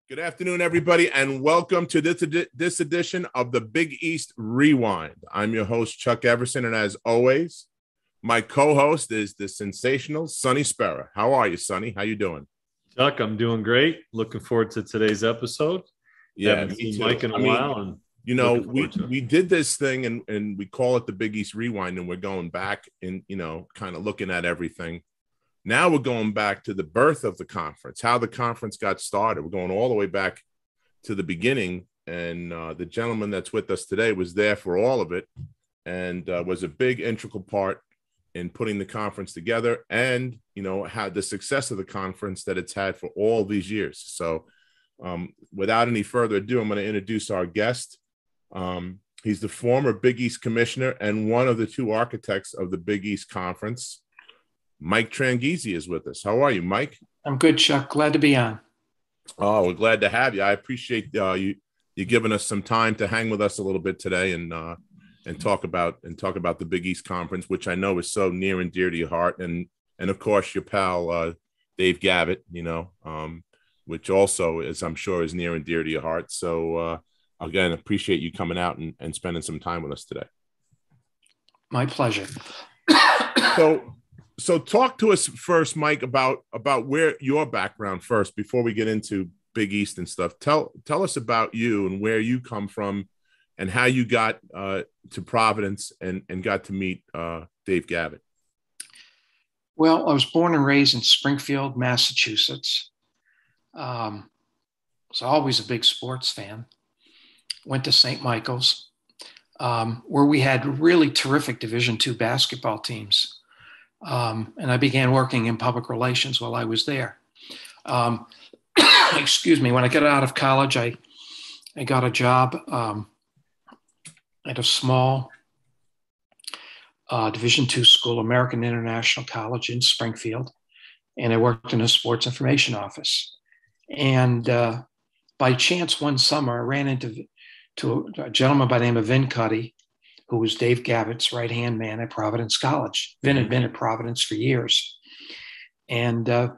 Good afternoon, everybody, and welcome to this edition of the Big East Rewind. I'm your host, Chuck Everson, and as always, my co-host is the sensational Sonny Spera. How are you, Sonny? How you doing? Chuck, I'm doing great. Looking forward to today's episode. Yeah, Haven't me seen too. Mike in a while, and we did this thing, and we call it the Big East Rewind, and we're going back and kind of looking at everything. Now we're going back to the birth of the conference, how the conference got started. We're going all the way back to the beginning, and the gentleman that's with us today was there for all of it and was a big integral part in putting the conference together and, had the success of the conference that it's had for all these years. So without any further ado, I'm going to introduce our guest. He's the former Big East commissioner and one of the two architects of the Big East Conference. Mike Tranghese is with us. How are you, Mike? I'm good, Chuck. Glad to be on. Oh, we're glad to have you. I appreciate you giving us some time to hang with us a little bit today and talk about the Big East Conference, which I know is so near and dear to your heart, and of course your pal Dave Gavitt, which also is, I'm sure, is near and dear to your heart. So again, appreciate you coming out and spending some time with us today. My pleasure. So talk to us first, Mike, about where your background first before we get into Big East and stuff. Tell us about you and where you come from and how you got to Providence and got to meet Dave Gavitt. Well, I was born and raised in Springfield, Massachusetts. Was always a big sports fan. Went to St. Michael's, where we had really terrific Division II basketball teams. And I began working in public relations while I was there. Excuse me. When I got out of college, I got a job at a small Division II school, American International College in Springfield, and I worked in a sports information office. And by chance, one summer, I ran into a gentleman by the name of Vin Cuddy, who was Dave Gavitt's right-hand man at Providence College. Vin had been at Providence for years. And when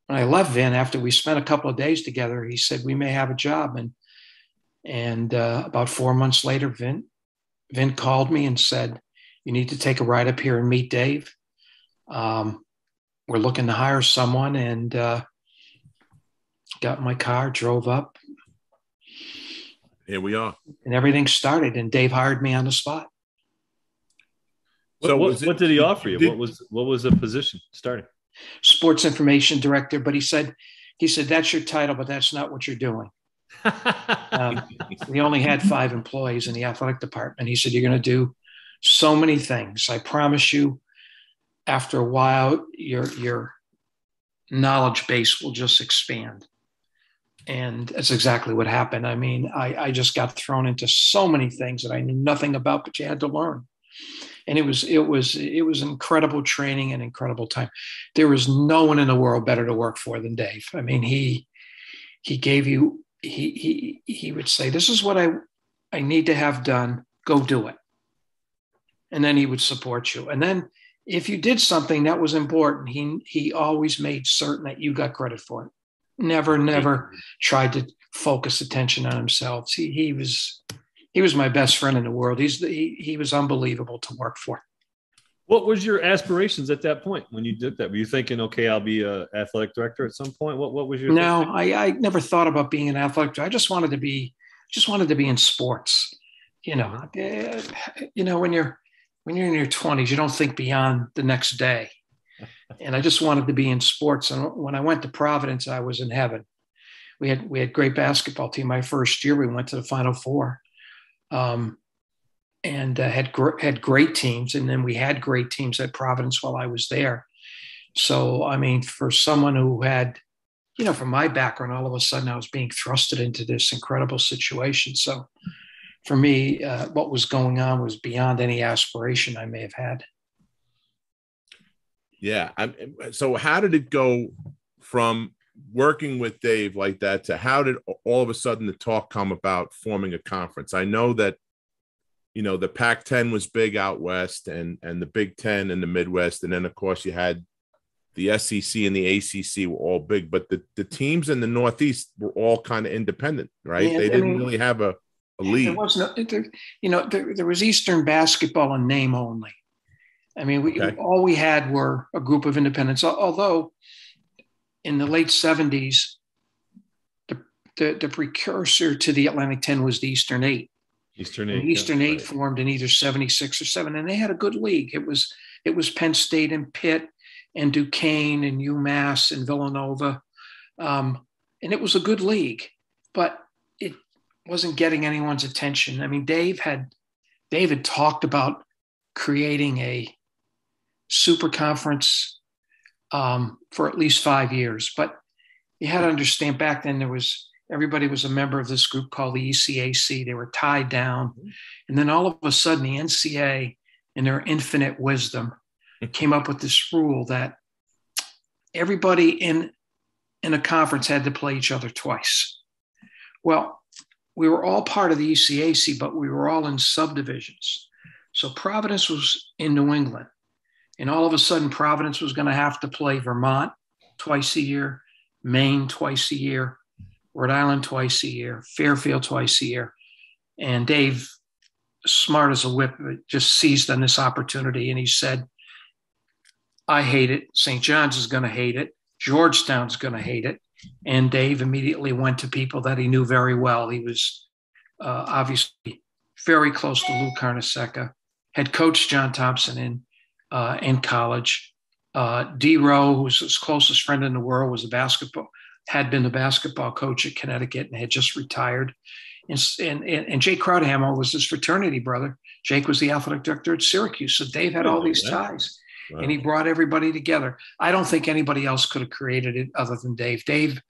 I left Vin, after we spent a couple of days together, he said, we may have a job. And about 4 months later, Vin called me and said, you need to take a ride up here and meet Dave. We're looking to hire someone, and got in my car, drove up. Here we are. And everything started, and Dave hired me on the spot. So what did he offer you? What was the position starting? Sports information director. But he said, that's your title, but that's not what you're doing. We only had 5 employees in the athletic department. He said, you're going to do so many things. I promise you, after a while, your knowledge base will just expand. And that's exactly what happened. I mean, I just got thrown into so many things that I knew nothing about, but you had to learn. And it was incredible training and incredible time. There was no one in the world better to work for than Dave. I mean, he gave you, he would say, this is what I need to have done. Go do it. And then he would support you. And then if you did something that was important, he always made certain that you got credit for it. Never tried to focus attention on himself. He was my best friend in the world. He was unbelievable to work for. What was your aspirations at that point when you did that? Were you thinking, okay, I'll be an athletic director at some point? What was your? No, I never thought about being an athletic director. I just wanted to be in sports. When you're in your 20s, you don't think beyond the next day. And I just wanted to be in sports. And when I went to Providence, I was in heaven. We had great basketball team. My first year, we went to the Final Four, and had great teams. And then we had great teams at Providence while I was there. So, I mean, for someone who had, from my background, all of a sudden I was being thrusted into this incredible situation. So for me, what was going on was beyond any aspiration I may have had. Yeah. So how did it go from working with Dave like that to how did all of a sudden the talk come about forming a conference? I know that, the Pac-10 was big out West and the Big Ten in the Midwest. And then, of course, you had the SEC and the ACC were all big, but the teams in the Northeast were all kind of independent, right? Yeah, They didn't really have a league. There was no, there was Eastern basketball in name only. I mean, all we had were a group of independents, although in the late 70s, the precursor to the Atlantic 10 was the Eastern 8. Eastern 8 formed in either 76 or 7, and they had a good league. It was Penn State and Pitt and Duquesne and UMass and Villanova. And it was a good league, but it wasn't getting anyone's attention. I mean, Dave had talked about creating a super conference for at least 5 years, but you had to understand back then everybody was a member of this group called the ECAC. They were tied down. And then all of a sudden the NCAA in their infinite wisdom came up with this rule that everybody in a conference had to play each other twice. Well, we were all part of the ECAC, but we were all in subdivisions. So Providence was in New England. And all of a sudden Providence was going to have to play Vermont twice a year, Maine twice a year, Rhode Island twice a year, Fairfield twice a year. And Dave, smart as a whip, just seized on this opportunity. And he said, I hate it. St. John's is going to hate it. Georgetown's going to hate it. And Dave immediately went to people that he knew very well. He was obviously very close to Lou Carnesecca, had coached John Thompson in college. D. Rowe, who's his closest friend in the world, had been the basketball coach at Connecticut and had just retired. And Jake Crowderhammer was his fraternity brother. Jake was the athletic director at Syracuse. So Dave had all these ties. Wow. And he brought everybody together. I don't think anybody else could have created it other than Dave. Dave,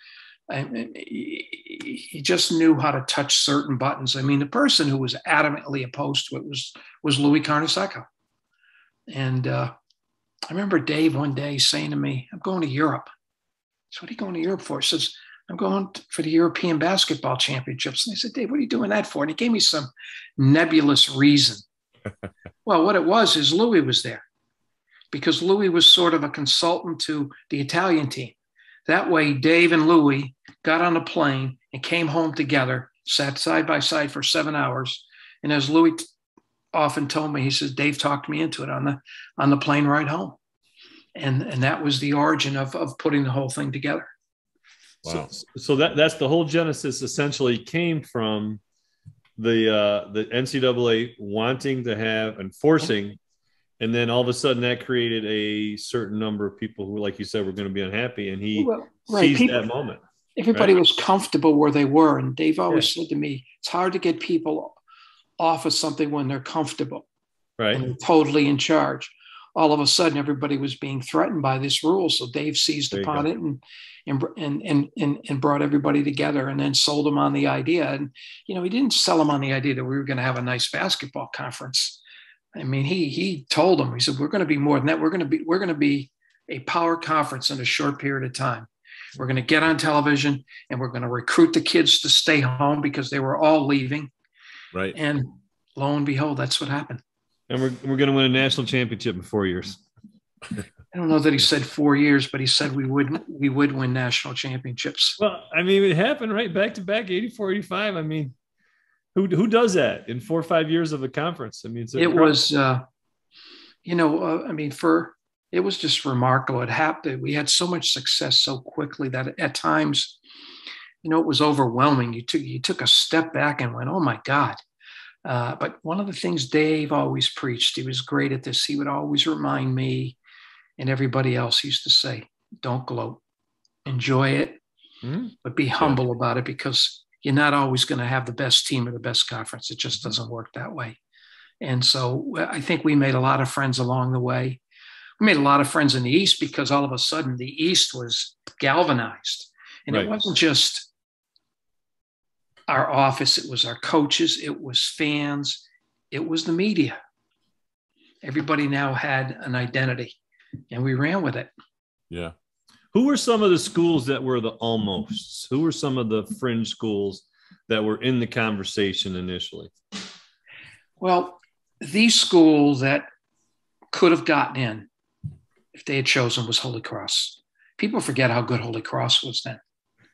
he just knew how to touch certain buttons. I mean, the person who was adamantly opposed to it was Louis Carnesecca. And I remember Dave one day saying to me, I'm going to Europe. So what are you going to Europe for? He says, I'm going for the European Basketball Championships. And I said, Dave, what are you doing that for? And he gave me some nebulous reason. Well, what it was is Louis was there because Louis was sort of a consultant to the Italian team. That way, Dave and Louis got on a plane and came home together, sat side by side for 7 hours. And as Louis often told me, he says, Dave talked me into it on the plane ride home. And that was the origin of putting the whole thing together. Wow. So that's the whole genesis essentially came from the NCAA wanting to have and forcing, and then all of a sudden that created a certain number of people who, like you said, were going to be unhappy, and he seized that moment. Everybody was comfortable where they were, and Dave always said to me, it's hard to get people off of something when they're comfortable, right, and they're totally in charge. All of a sudden, everybody was being threatened by this rule, so Dave seized upon it and brought everybody together, and then sold them on the idea. And he didn't sell them on the idea that we were going to have a nice basketball conference. I mean, he told them, he said, we're going to be more than that. We're going to be a power conference in a short period of time. We're going to get on television, and we're going to recruit the kids to stay home because they were all leaving. Right. And lo and behold, that's what happened. And we're going to win a national championship in 4 years. I don't know that he said 4 years, but he said we would win national championships. Well, I mean, it happened, right? Back to back, 84, 85. I mean, who does that in 4 or 5 years of a conference? I mean, it was, it was just remarkable. It happened. We had so much success so quickly that at times, it was overwhelming. You took a step back and went, oh my God. But one of the things Dave always preached, he was great at this. He would always remind me and everybody else, used to say, don't gloat, enjoy it, but be humble about it, because you're not always going to have the best team or the best conference. It just doesn't work that way. And so I think we made a lot of friends along the way. We made a lot of friends in the East because all of a sudden the East was galvanized. And It wasn't just our office, it was our coaches, it was fans, it was the media. Everybody now had an identity, and we ran with it. Yeah. Who were some of the schools that were the almosts? Who were some of the fringe schools that were in the conversation initially? Well, these schools that could have gotten in, if they had chosen, was Holy Cross. People forget how good Holy Cross was then.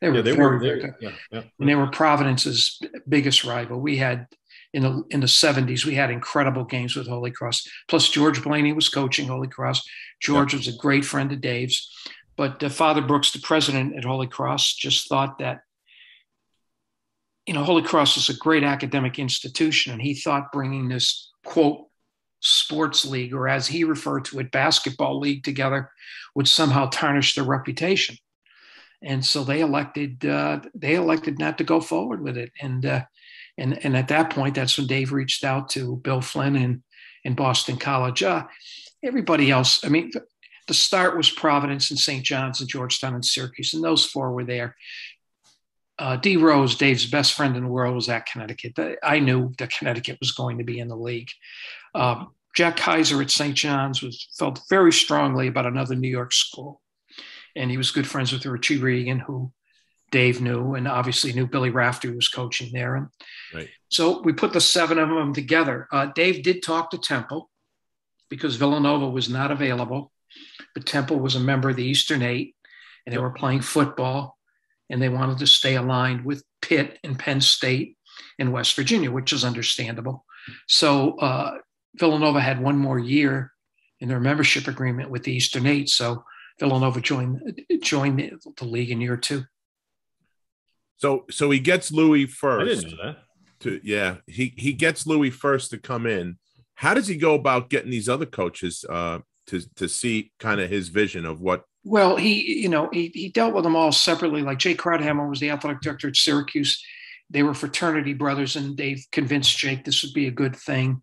They were very good. Yeah. And they were Providence's biggest rival. We had in the 70s, we had incredible games with Holy Cross. Plus, George Blaney was coaching Holy Cross. George was a great friend of Dave's. But Father Brooks, the president at Holy Cross, just thought that, Holy Cross is a great academic institution. And he thought bringing this, quote, sports league, or as he referred to it, basketball league together would somehow tarnish their reputation. And so they elected not to go forward with it. And at that point, that's when Dave reached out to Bill Flynn in Boston College. Everybody else, the start was Providence and St. John's and Georgetown and Syracuse, and those four were there. D. Rose, Dave's best friend in the world, was at Connecticut. I knew that Connecticut was going to be in the league. Jack Kaiser at St. John's felt very strongly about another New York school. And he was good friends with Richie Regan, who Dave knew, and obviously knew Billy Raftery was coaching there. And right. So we put the seven of them together. Dave did talk to Temple because Villanova was not available, but Temple was a member of the Eastern Eight, and they were playing football, and they wanted to stay aligned with Pitt and Penn State and West Virginia, which is understandable. So Villanova had one more year in their membership agreement with the Eastern Eight. So Villanova joined the league in year two. So he gets Louis first. I didn't know that. He gets Louis first to come in. How does he go about getting these other coaches to see kind of his vision of what? Well, he dealt with them all separately. Like Jake Krauthammer was the athletic director at Syracuse. They were fraternity brothers, and Dave convinced Jake this would be a good thing.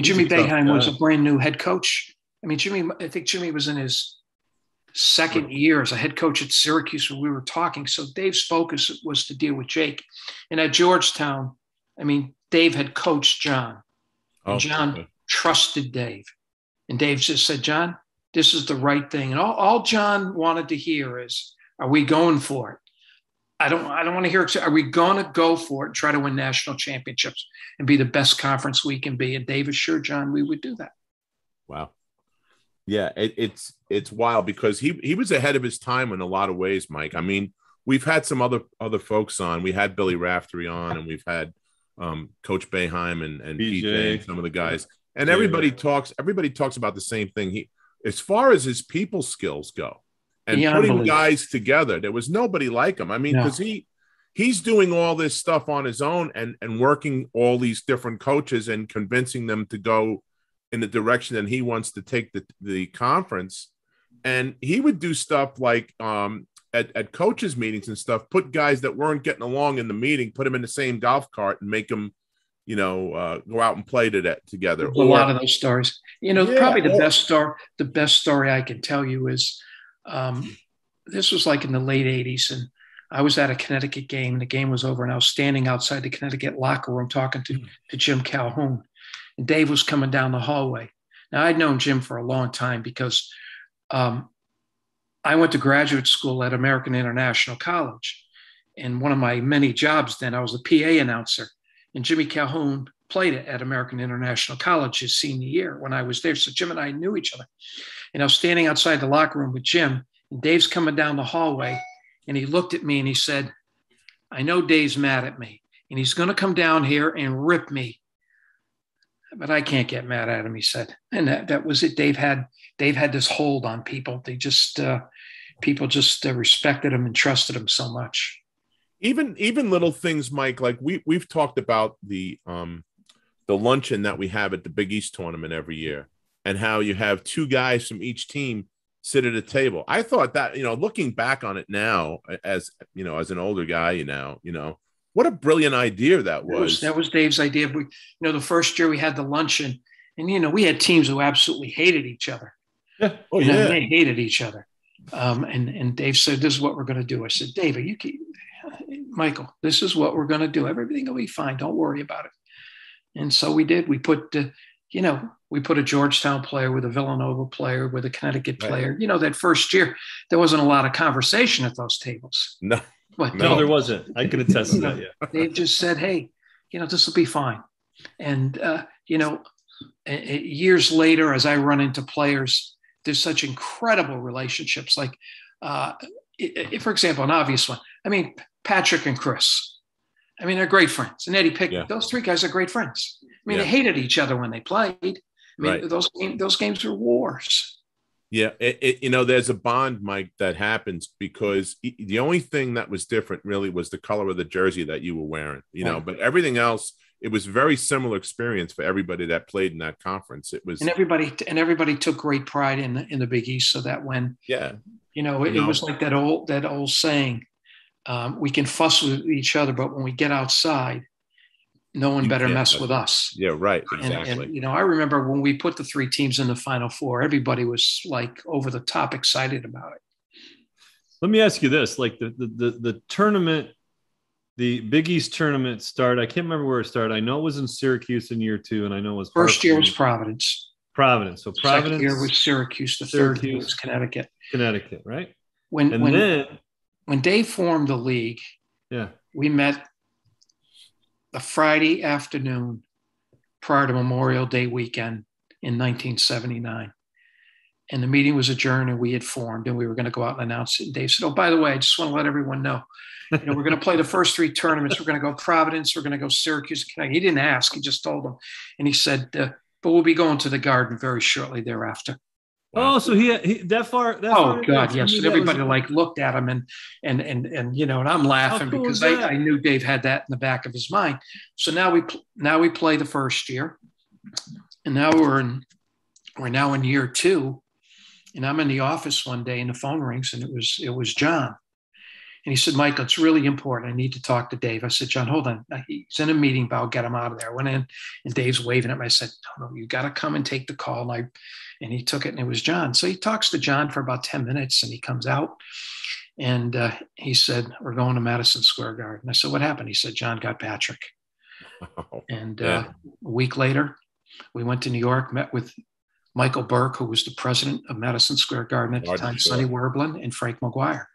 Jimmy Boeheim was a brand new head coach. I think Jimmy was in his second year as a head coach at Syracuse when we were talking. So Dave's focus was to deal with Jake. And at Georgetown, Dave had coached John. And John trusted Dave. And Dave just said, John, this is the right thing. And all John wanted to hear is, are we going for it? I don't want to hear, are we going to go for it and try to win national championships and be the best conference we can be? And Dave assured John we would do that. Wow. Yeah, it's wild because he was ahead of his time in a lot of ways, Mike. We've had some other folks on. We had Billy Raftery on, and we've had Coach Boeheim and PJ and some of the guys. And everybody talks about the same thing. As far as his people skills go and putting guys together, there was nobody like him. Because he's doing all this stuff on his own and working all these different coaches and convincing them to go in the direction that he wants to take the conference. And he would do stuff like at coaches meetings and stuff, put guys that weren't getting along in the meeting, put them in the same golf cart and make them, go out and play together. A lot of those stories, probably the best story I can tell you is this was like in the late 80s. And I was at a Connecticut game, and the game was over, and I was standing outside the Connecticut locker room talking to Jim Calhoun. And Dave was coming down the hallway. Now, I'd known Jim for a long time because I went to graduate school at American International College. And one of my many jobs then, I was a PA announcer. And Jimmy Calhoun played at American International College his senior year when I was there. So Jim and I knew each other. And I was standing outside the locker room with Jim, and Dave's coming down the hallway. And he looked at me and he said, I know Dave's mad at me, and he's going to come down here and rip me. But I can't get mad at him, he said. And that was it. Dave had this hold on people. People just respected him and trusted him so much. Even little things, Mike, like we've talked about the luncheon that we have at the Big East tournament every year, and how you have two guys from each team sit at a table. I thought that, looking back on it now, as an older guy, what a brilliant idea that was. That was Dave's idea. The first year we had the luncheon, and we had teams who absolutely hated each other. Yeah. Oh, yeah. They hated each other. And Dave said, "This is what we're going to do." I said, "David, Michael, this is what we're going to do. Everything will be fine. Don't worry about it." And so we did. We put a Georgetown player with a Villanova player with a Connecticut player. Right. That first year there wasn't a lot of conversation at those tables. No. No, there wasn't. I can attest to that. Yeah. Dave just said, "Hey, this will be fine." And years later, as I run into players there's such incredible relationships. Like, for example, an obvious one. I mean, Patrick and Chris. I mean, they're great friends. And Eddie Pickett. Those three guys are great friends. I mean, they hated each other when they played. I mean, those games were wars. Yeah, there's a bond, Mike, that happens because the only thing that was different really was the color of the jersey that you were wearing, but everything else, it was very similar experience for everybody that played in that conference. It was, and everybody took great pride in the Big East, so that when, it was like that old saying, we can fuss with each other, but when we get outside, no one better mess with us. Yeah, right. Exactly. And I remember when we put the three teams in the Final Four, everybody was like over the top excited about it. Let me ask you this: like the tournament, the Big East tournament started. I can't remember where it started. I know it was in Syracuse in year 2, and I know it was first year was Providence. So Providence. Second year was Syracuse. The third year was Connecticut. Connecticut, right? When Dave formed the league, we met the Friday afternoon prior to Memorial Day weekend in 1979. And the meeting was adjourned and we had formed and we were going to go out and announce it. And Dave said, oh, by the way, I just want to let everyone know, we're going to play the first 3 tournaments. We're going to go Providence. We're going to go Syracuse. He didn't ask. He just told them. And he said, but we'll be going to the Garden very shortly thereafter. Oh, so he that far. Oh God, yes. And everybody looked at him and I'm laughing because I knew Dave had that in the back of his mind. So now we play the first year, and now we're now in year 2, and I'm in the office one day and the phone rings and it was John, and he said, Michael, it's really important. I need to talk to Dave. I said, John, hold on. He's in a meeting, but I'll get him out of there. I went in and Dave's waving at me. I said, no, you got to come and take the call. And he took it and it was John. So he talks to John for about 10 minutes and he comes out and he said, we're going to Madison Square Garden. I said, what happened? He said, John got Patrick. And a week later, we went to New York, met with Michael Burke, who was the president of Madison Square Garden at the time, Sonny Werblin and Frank McGuire.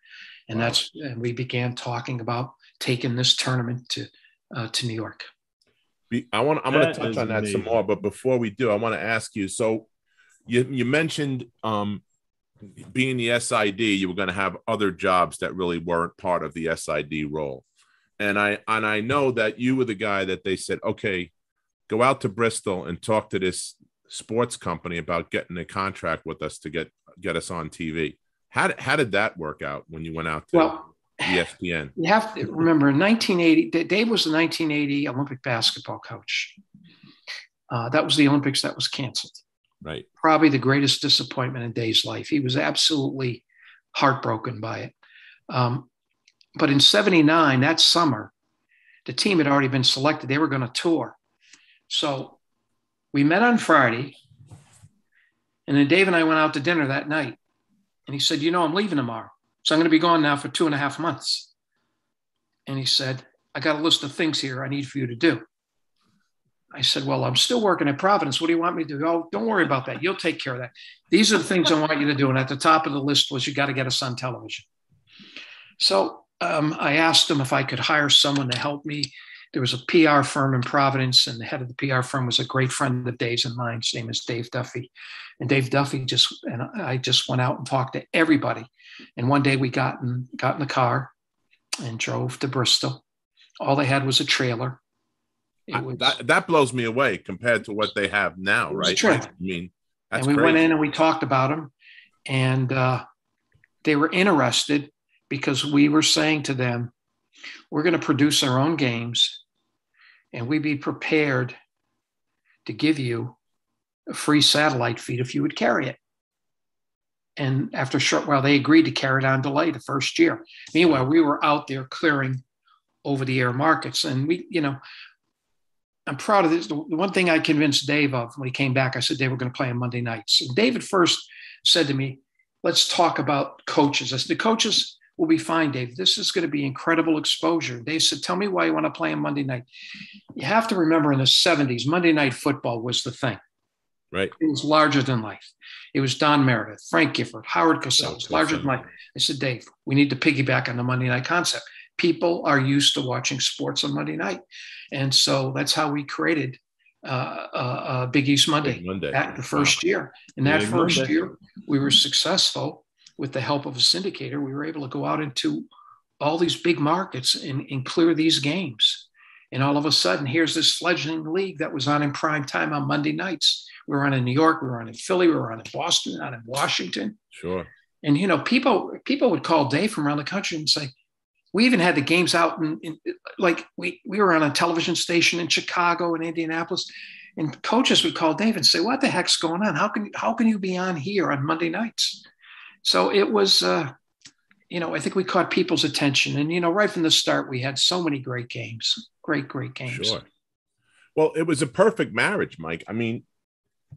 And and we began talking about taking this tournament to New York. I'm going to touch on that some more, but before we do, I want to ask you, so you mentioned being the SID, you were going to have other jobs that really weren't part of the SID role. And I know that you were the guy that they said, okay, go out to Bristol and talk to this sports company about getting a contract with us to get us on TV. How did that work out when you went out to ESPN? You have to remember in 1980, Dave was the 1980 Olympic basketball coach. That was the Olympics that was canceled. Right. Probably the greatest disappointment in Dave's life. He was absolutely heartbroken by it. But in 79, that summer, the team had already been selected. They were going to tour. So we met on Friday, and then Dave and I went out to dinner that night. And he said, I'm leaving tomorrow. So I'm going to be gone now for 2.5 months. And he said, I got a list of things here I need for you to do. I said, well, I'm still working at Providence. What do you want me to do? Oh, don't worry about that. You'll take care of that. These are the things I want you to do. And at the top of the list was you got to get us on television. So I asked him if I could hire someone to help me. There was a PR firm in Providence, and the head of the PR firm was a great friend of Dave's and mine. His name is Dave Duffy. And Dave Duffy I just went out and talked to everybody. And one day we got in the car and drove to Bristol. All they had was a trailer. That blows me away compared to what they have now, right? That's and we went in and we talked about them, and they were interested because we were saying to them, we're going to produce our own games, and we'd be prepared to give you a free satellite feed if you would carry it. And after a short while, they agreed to carry it on delay the first year. Meanwhile, we were out there clearing over-the-air markets, and I'm proud of this. The one thing I convinced Dave of when he came back, I said, Dave, we're going to play on Monday nights. And Dave at first said to me, let's talk about coaches. I said, the coaches will be fine, Dave. This is going to be incredible exposure. Dave said, tell me why you want to play on Monday night. You have to remember in the 70s, Monday Night Football was the thing. Right. It was larger than life. It was Don Meredith, Frank Gifford, Howard Cosell. It was larger than life. I said, Dave, we need to piggyback on the Monday night concept. People are used to watching sports on Monday night. And so that's how we created Big East Monday, Big Monday. at the first year. And that Big first Monday. year, we were successful with the help of a syndicator. We were able to go out into all these big markets and clear these games. And all of a sudden, here's this fledgling league that was on in prime time on Monday nights. We were on in New York, we were on in Philly, we were on in Boston, on in Washington. Sure. And, you know, people would call Dave from around the country and say, we even had the games out in like we were on a television station in Chicago and Indianapolis, and coaches would call Dave and say, what the heck's going on? How can you be on here on Monday nights? So it was, you know, I think we caught people's attention. And, you know, right from the start, we had so many great games, great games. Sure. Well, it was a perfect marriage, Mike. I mean,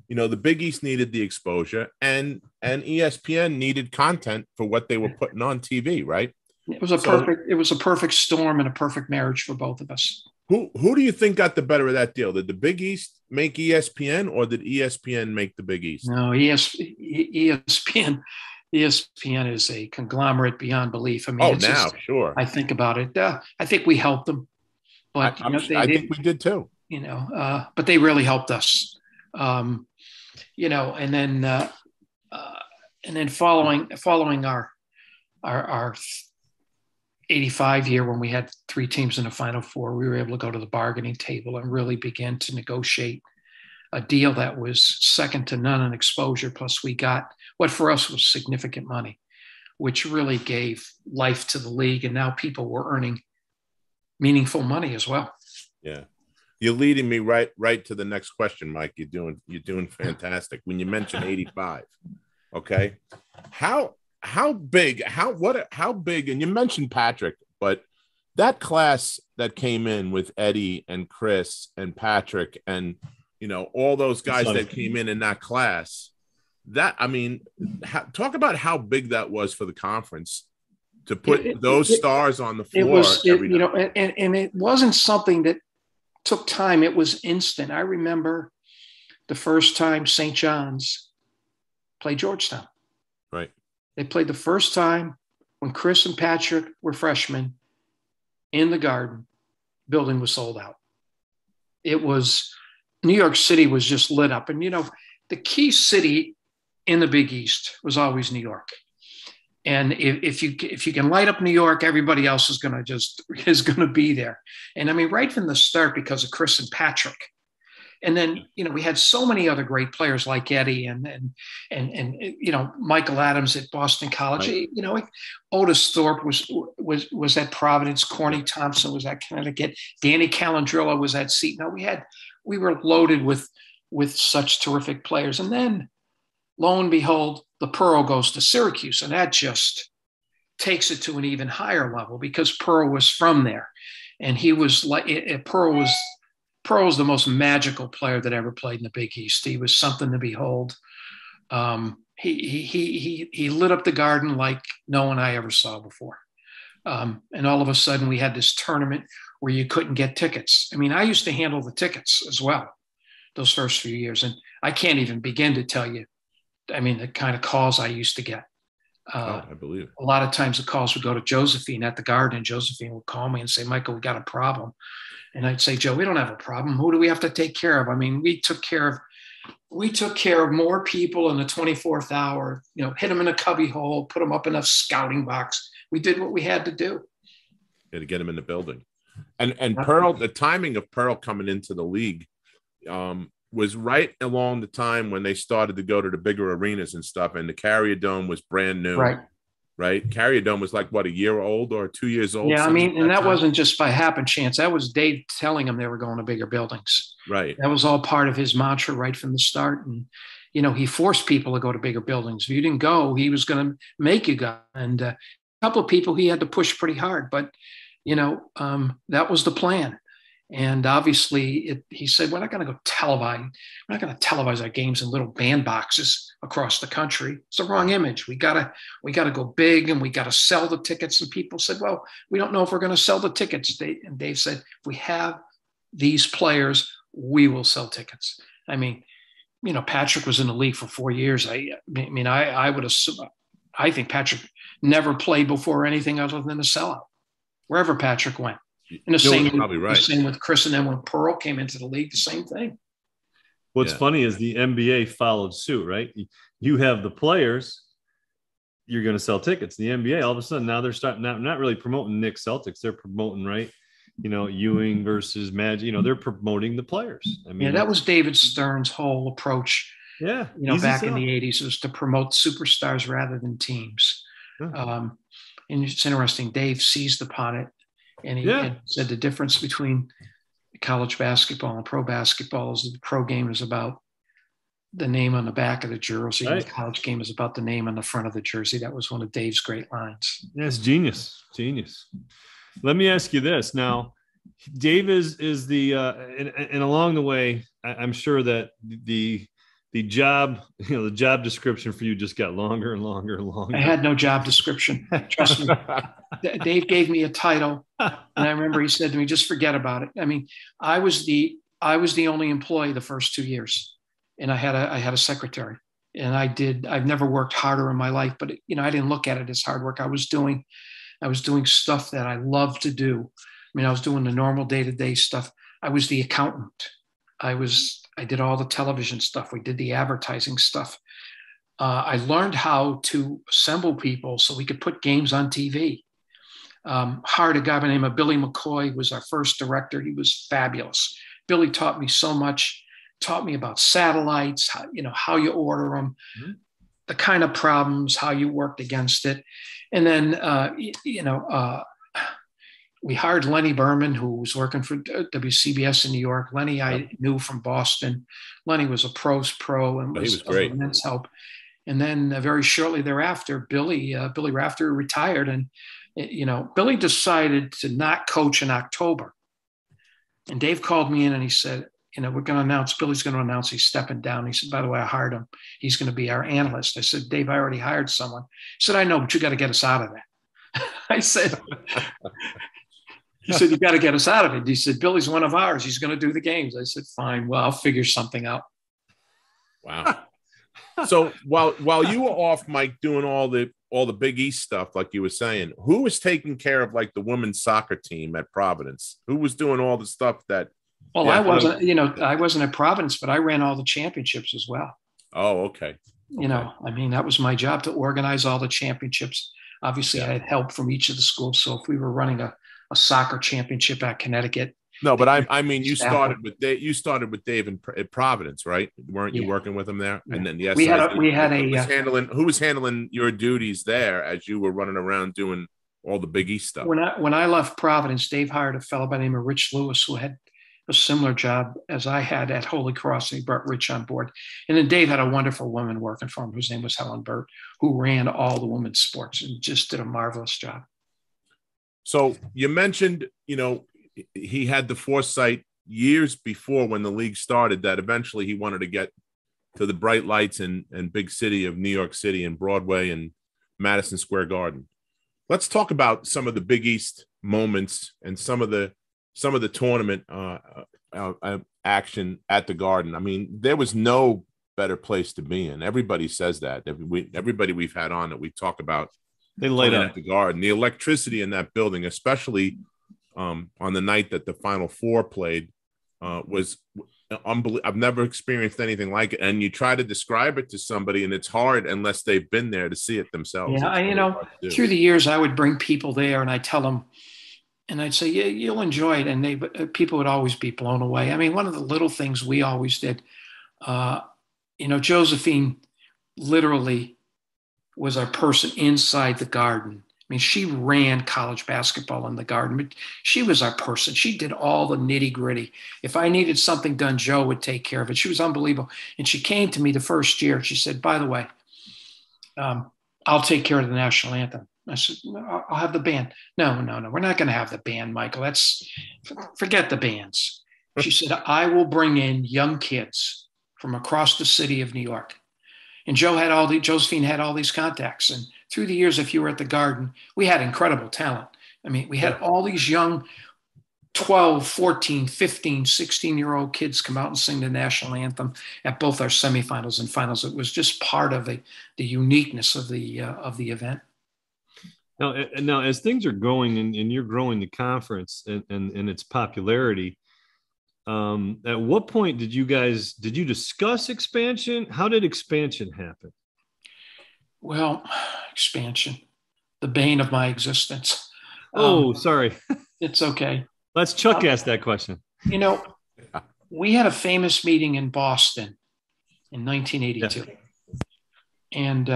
you know, the Big East needed the exposure, and ESPN needed content for what they were putting on TV, right? It was a perfect storm and a perfect marriage for both of us. Who do you think got the better of that deal? Did the Big East make ESPN, or did ESPN make the Big East? No, ESPN is a conglomerate beyond belief. I mean, sure. I think about it. I think we helped them, but I think we did too. You know, but they really helped us. You know, and then following our 85 year, when we had 3 teams in the Final Four, we were able to go to the bargaining table and really begin to negotiate a deal that was second to none in exposure. Plus, we got what for us was significant money, which really gave life to the league. And now people were earning meaningful money as well. Yeah. You're leading me right to the next question, Mike. You're doing fantastic. When you mentioned 85, okay, how big, and you mentioned Patrick, but that class that came in with Eddie and Chris and Patrick and, you know, all those guys that came in that class, that, I mean, talk about how big that was for the conference to put those stars on the floor. You know, and it wasn't something that took time. It was instant. I remember the first time St. John's played Georgetown. Right. They played the first time when Chris and Patrick were freshmen in the Garden. Building was sold out. It was, New York City was just lit up. And, you know, the key city in the Big East was always New York. And if you can light up New York, everybody else is going to be there. And I mean, right from the start, because of Chris and Patrick. And then, you know, we had so many other great players like Eddie and you know, Michael Adams at Boston College. Right. You know, Otis Thorpe was at Providence. Corny Thompson was at Connecticut. Danny Calandrilla was at Seton. We were loaded with such terrific players. And then, lo and behold, the Pearl goes to Syracuse, and that just takes it to an even higher level because Pearl was from there, and he was like Pearl was the most magical player that ever played in the Big East. He was something to behold. He lit up the Garden like no one I ever saw before. And all of a sudden, we had this tournament where you couldn't get tickets. I mean, I used to handle the tickets as well those first few years, and I can't even begin to tell you. I mean, the kind of calls I used to get. I believe it. A lot of times the calls would go to Josephine at the Garden, and Josephine would call me and say, Michael, we got a problem. And I'd say, Joe, we don't have a problem. Who do we have to take care of? I mean, we took care of more people in the 24th hour, you know, hit them in a cubby hole, put them up in a scouting box. We did what we had to do. Yeah, to get them in the building. And Pearl, the timing of Pearl coming into the league, was right along the time when they started to go to the bigger arenas and stuff. And the Carrier Dome was brand new. Right. Carrier Dome was like, what, a year old or 2 years old? Yeah. I mean, and that wasn't just by happen chance. That was Dave telling them they were going to bigger buildings. Right. That was all part of his mantra right from the start. And, you know, he forced people to go to bigger buildings. If you didn't go, he was going to make you go. And a couple of people he had to push pretty hard, but, you know, that was the plan. And obviously, he said, we're not going to go televise. We're not going to televise our games in little bandboxes across the country. It's the wrong image. We gotta go big, and we got to sell the tickets. And people said, well, we don't know if we're going to sell the tickets. And Dave said, if we have these players, we will sell tickets. I mean, you know, Patrick was in the league for 4 years. I would assume, I think Patrick never played before anything other than a sellout, wherever Patrick went. And the same with Chris, and then when Pearl came into the league, the same thing. What's funny is the NBA followed suit, right? You have the players, you're going to sell tickets. The NBA, all of a sudden, now they're starting not really promoting Knicks Celtics. They're promoting, right? Ewing versus Magic. They're promoting the players. I mean, that was David Stern's whole approach. Yeah. Back in the 80s, was to promote superstars rather than teams. Yeah. And it's interesting. Dave seized upon it, and he said the difference between college basketball and pro basketball is that the pro game is about the name on the back of the jersey, right, and the college game is about the name on the front of the jersey. That was one of Dave's great lines. Yes, genius. Let me ask you this now. Dave is the and along the way, I'm sure that the job, the job description for you just got longer and longer and longer. I had no job description. Trust me. Dave gave me a title, and I remember he said to me, "Just forget about it." I mean, I was the only employee the first 2 years, and I had a secretary, and I've never worked harder in my life, but I didn't look at it as hard work. I was doing stuff that I loved to do. I mean, I was doing the normal day-to-day stuff. I was the accountant. I did all the television stuff. We did the advertising stuff. I learned how to assemble people so we could put games on TV. Hired a guy by the name of Billy McCoy, was our first director. He was fabulous. Billy taught me so much, taught me about satellites, how you order them, mm-hmm, the kind of problems, how you worked against it. And then, we hired Lenny Berman, who was working for WCBS in New York. Lenny, I knew from Boston. Lenny was a pro and was great. Immense help. And then very shortly thereafter, Billy Rafter retired, and Billy decided to not coach in October. And Dave called me in and he said, Billy's going to announce he's stepping down. He said, by the way, I hired him. He's going to be our analyst. I said, Dave, I already hired someone. He said, I know, but you got to get us out of that. I said, he said, you got to get us out of it. He said, Billy's one of ours. He's going to do the games. I said, fine. Well, I'll figure something out. Wow. So while you were off, Mike, doing all the Big East stuff, like you were saying, who was taking care of like the women's soccer team at Providence? Who was doing all the stuff that? Well, I wasn't at Providence, but I ran all the championships as well. Oh, okay. That was my job, to organize all the championships. Obviously, I had help from each of the schools. So if we were running a soccer championship at Connecticut. No, but I mean, you started with Dave at Providence, right? Weren't you working with him there? Yeah. And then who was handling your duties there as you were running around doing all the Big East stuff? When I left Providence, Dave hired a fellow by the name of Rich Lewis, who had a similar job as I had at Holy Cross, and he brought Rich on board. And then Dave had a wonderful woman working for him whose name was Helen Burt, who ran all the women's sports and just did a marvelous job. So you mentioned, he had the foresight years before when the league started that eventually he wanted to get to the bright lights and big city of New York City and Broadway and Madison Square Garden. Let's talk about some of the Big East moments and some of the tournament action at the Garden. I mean, there was no better place to be in. Everybody says that. Everybody we've had on that we talk about. They light up the Garden. The electricity in that building, especially on the night that the Final Four played, was unbelievable. I've never experienced anything like it. And you try to describe it to somebody, and it's hard unless they've been there to see it themselves. Yeah, through the years, I would bring people there, and I tell them, and I'd say, "Yeah, you'll enjoy it," and people would always be blown away. I mean, one of the little things we always did, Josephine literally was our person inside the Garden. I mean, she ran college basketball in the Garden, but she was our person. She did all the nitty gritty. If I needed something done, Joe would take care of it. She was unbelievable. And she came to me the first year. She said, by the way, I'll take care of the national anthem. I said, I'll have the band. No, we're not going to have the band, Michael. Forget the bands. She said, I will bring in young kids from across the city of New York. And Josephine had all these contacts. And through the years, if you were at the Garden, we had incredible talent. I mean, we had all these young 12, 14, 15, 16-year-old kids come out and sing the national anthem at both our semifinals and finals. It was just part of the uniqueness of the event. Now, as things are going and you're growing the conference and its popularity, At what point did you discuss expansion? How did expansion happen? Well, expansion, the bane of my existence. Sorry. It's okay. Let's Chuck ask that question. You know, we had a famous meeting in Boston in 1982. Yeah. And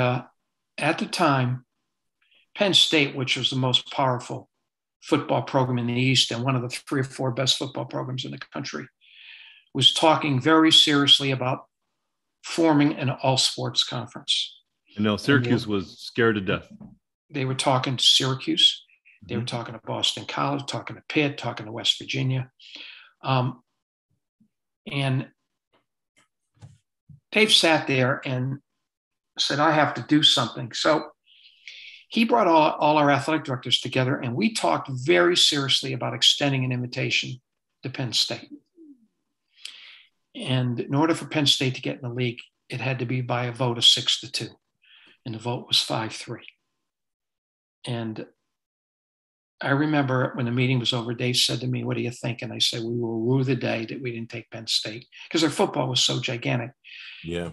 at the time, Penn State, which was the most powerful football program in the East and one of the 3 or 4 best football programs in the country, was talking very seriously about forming an all-sports conference. I know Syracuse was scared to death. They were talking to Syracuse. They were talking to Boston College, talking to Pitt, talking to West Virginia. And Dave sat there and said, I have to do something. So he brought all our athletic directors together, and we talked very seriously about extending an invitation to Penn State. And in order for Penn State to get in the league, it had to be by a vote of 6-2. And the vote was 5-3. And I remember when the meeting was over, Dave said to me, what do you think? And I said, we will rue the day that we didn't take Penn State because their football was so gigantic. Yeah.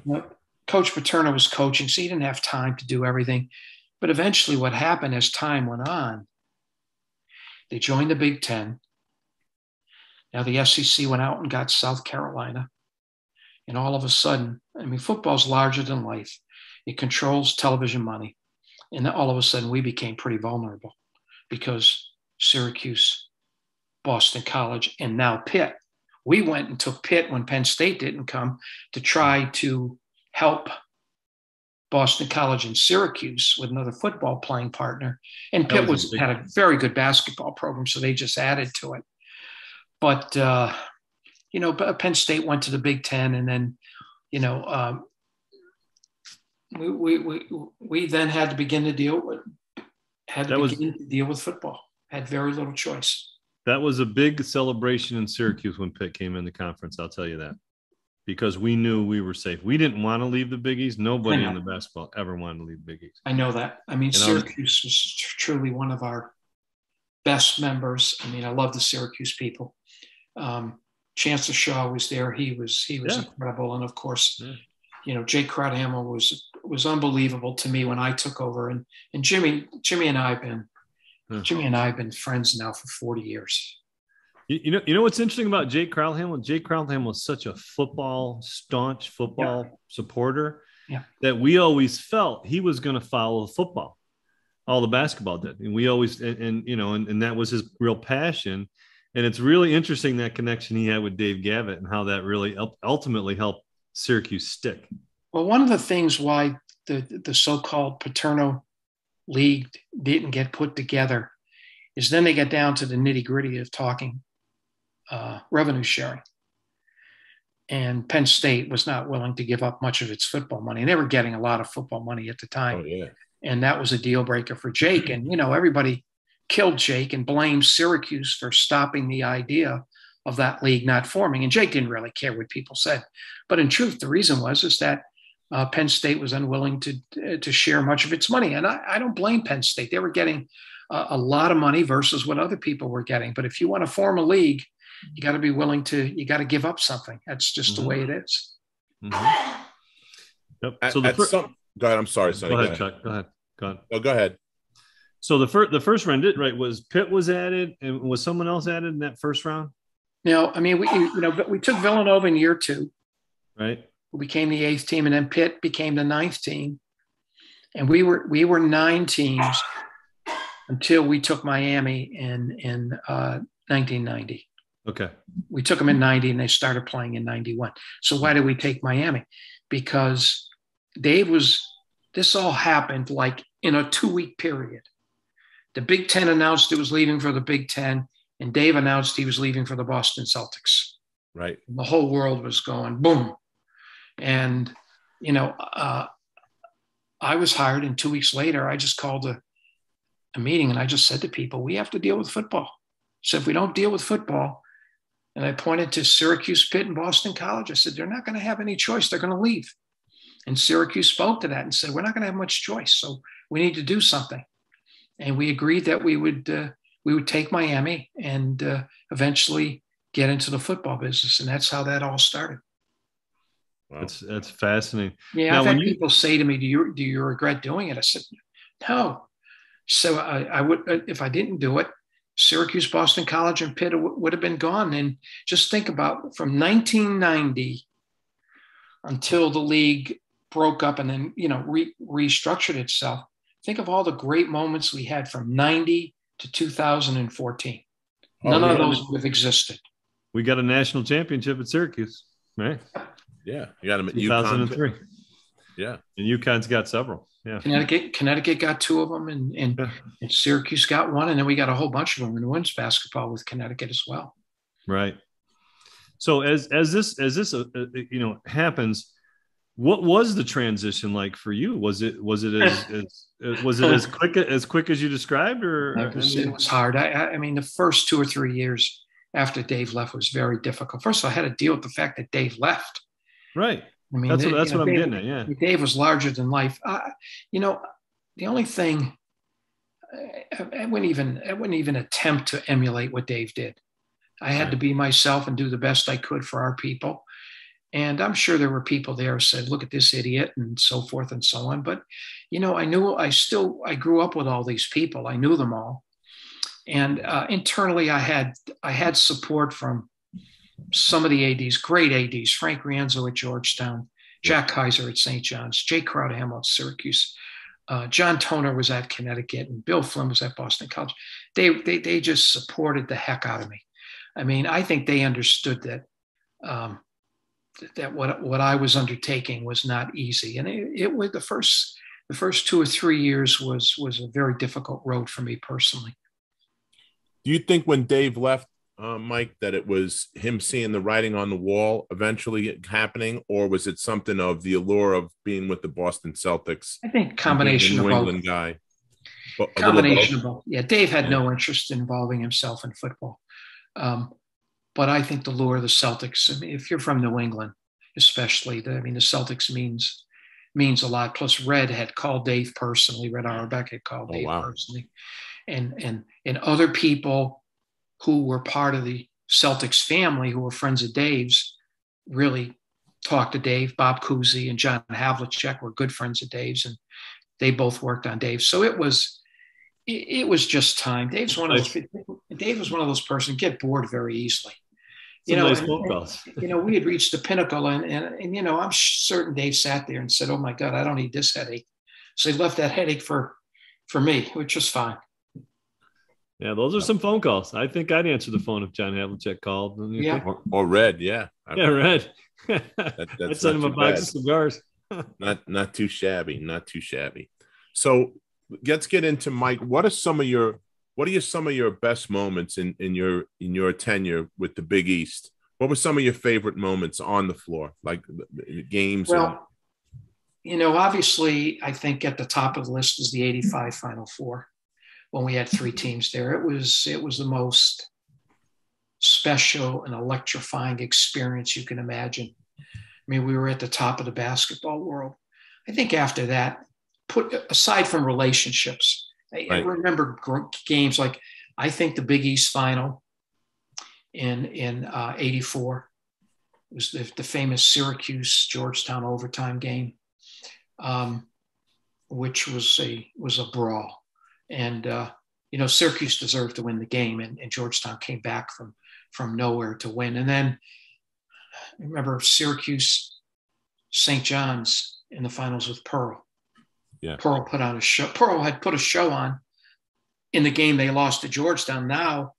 Coach Paterno was coaching, so he didn't have time to do everything. But eventually what happened as time went on, they joined the Big Ten. Now the SEC went out and got South Carolina. And all of a sudden, I mean, football's larger than life. It controls television money. And all of a sudden we became pretty vulnerable because Syracuse, Boston College, and now Pitt. We went and took Pitt when Penn State didn't come to try to help Boston College and Syracuse with another football playing partner. And Pitt had a very good basketball program, so they just added to it. But, Penn State went to the Big Ten, and then, we then had to begin to deal with football. Had very little choice. That was a big celebration in Syracuse when Pitt came in the conference. I'll tell you that, because we knew we were safe. We didn't want to leave the Big East. Nobody in the basketball ever wanted to leave the Big East. I know that. I mean, Syracuse was truly one of our best members. I mean, I love the Syracuse people. Chancellor Shaw was there. He was incredible. And of course, Jake Crowdhammer was unbelievable to me when I took over. And Jimmy and I have been friends now for 40 years. You know what's interesting about Jake Crowdhammer? Jake Crowdhammer was such a staunch football supporter that we always felt he was going to follow football. All the basketball did. And we always, and that was his real passion. And it's really interesting, that connection he had with Dave Gavitt and how that really ultimately helped Syracuse stick. Well, one of the things why the so-called Paterno League didn't get put together is then they get down to the nitty-gritty of talking revenue sharing. And Penn State was not willing to give up much of its football money. And they were getting a lot of football money at the time. Oh, yeah. And that was a deal breaker for Jake. And, everybody killed Jake and blamed Syracuse for stopping the idea of that league not forming. And Jake didn't really care what people said. But in truth, the reason is that Penn State was unwilling to share much of its money. And I don't blame Penn State. They were getting a lot of money versus what other people were getting. But if you want to form a league, you got to be willing you got to give up something. That's just the way it is. Mm-hmm. Yep. So go ahead. I'm sorry, Sonny. Go ahead, Chuck. Go ahead. Oh, go ahead. So the first round was Pitt was added, and was someone else added in that first round? No, I mean, we took Villanova in year 2. Right. Who became the 8th team, and then Pitt became the 9th team. And we were 9 teams until we took Miami in 1990. Okay. We took them in 90 and they started playing in 91. So why did we take Miami? Because this all happened like in a 2-week period. The Big Ten announced it was leaving for the Big Ten, and Dave announced he was leaving for the Boston Celtics. Right. And the whole world was going boom. And, I was hired, and 2 weeks later, I just called a meeting and I just said to people, we have to deal with football. So if we don't deal with football, and I pointed to Syracuse, Pitt, and Boston College, I said, they're not going to have any choice. They're going to leave. And Syracuse spoke to that and said, we're not going to have much choice. So we need to do something. And we agreed that we would take Miami, and eventually get into the football business. And that's how that all started. Wow. That's fascinating. Yeah, now, I've had people say to me, do you regret doing it? I said, no. So I would, if I didn't do it, Syracuse, Boston College, and Pitt would have been gone. And just think about from 1990 until the league broke up and then, restructured itself. Think of all the great moments we had from 90 to 2014. None of those would have existed. We got a national championship at Syracuse, right? Yeah. You got them at 2003. UConn. Yeah. And UConn's got several. Yeah. Connecticut got 2 of them, and Syracuse got 1, and then we got a whole bunch of them in women's basketball with Connecticut as well. Right. So as this happens, what was the transition like for you? Was it as quick as you described, or it was hard. I mean, the first 2 or 3 years after Dave left was very difficult. First of all, I had to deal with the fact that Dave left. Right. I mean, that's what I'm Dave, getting at. Yeah. Dave was larger than life. The only thing I wouldn't even attempt to emulate what Dave did. I had to be myself and do the best I could for our people. And I'm sure there were people there who said, look at this idiot and so forth and so on. But, I grew up with all these people. I knew them all. And internally, I had support from some of the ADs, great ADs, Frank Rienzo at Georgetown, Jack Kaiser at St. John's, Jay Crowderhamel at Syracuse, John Toner was at Connecticut, and Bill Flynn was at Boston College. They just supported the heck out of me. I mean, I think they understood that that what I was undertaking was not easy, and it was the first 2 or 3 years was a very difficult road for me personally. Do you think when Dave left, Mike, that it was him seeing the writing on the wall eventually happening, or was it something of the allure of being with the Boston Celtics? I think combination of both. New England guy. Combination of both. Yeah, Dave had no interest in involving himself in football. But I think the lure of the Celtics, I mean, if you're from New England, especially, the Celtics means a lot. Plus, Red had called Dave personally. Red Auerbach had called Dave personally. And other people who were part of the Celtics family, who were friends of Dave's, really talked to Dave. Bob Cousy and John Havlicek were good friends of Dave's, and they both worked on Dave. So it was just time. Dave was one of those persons get bored very easily. Nice phone calls. We had reached the pinnacle, and I'm certain Dave sat there and said, "Oh my God, I don't need this headache." So he left that headache for me, which was fine. Yeah, those are some phone calls. I think I'd answer the phone if John Havlicek called. Or Red, yeah. Red. I'd send him a box of cigars. Not too shabby, not too shabby. So let's get into, Mike. What are some of your best moments in your tenure with the Big East? What were some of your favorite moments on the floor, like games? Well, obviously, I think at the top of the list is the '85 Final Four, when we had 3 teams there. It was the most special and electrifying experience you can imagine. I mean, we were at the top of the basketball world. I think after that, put aside from relationships, I remember games like, I think the Big East Final in '84 was the famous Syracuse Georgetown overtime game, which was a brawl. And, Syracuse deserved to win the game, and Georgetown came back from nowhere to win. And then I remember Syracuse, St. John's in the finals with Pearl. Yeah. Pearl put on a show. Pearl had put a show on in the game they lost to Georgetown. Now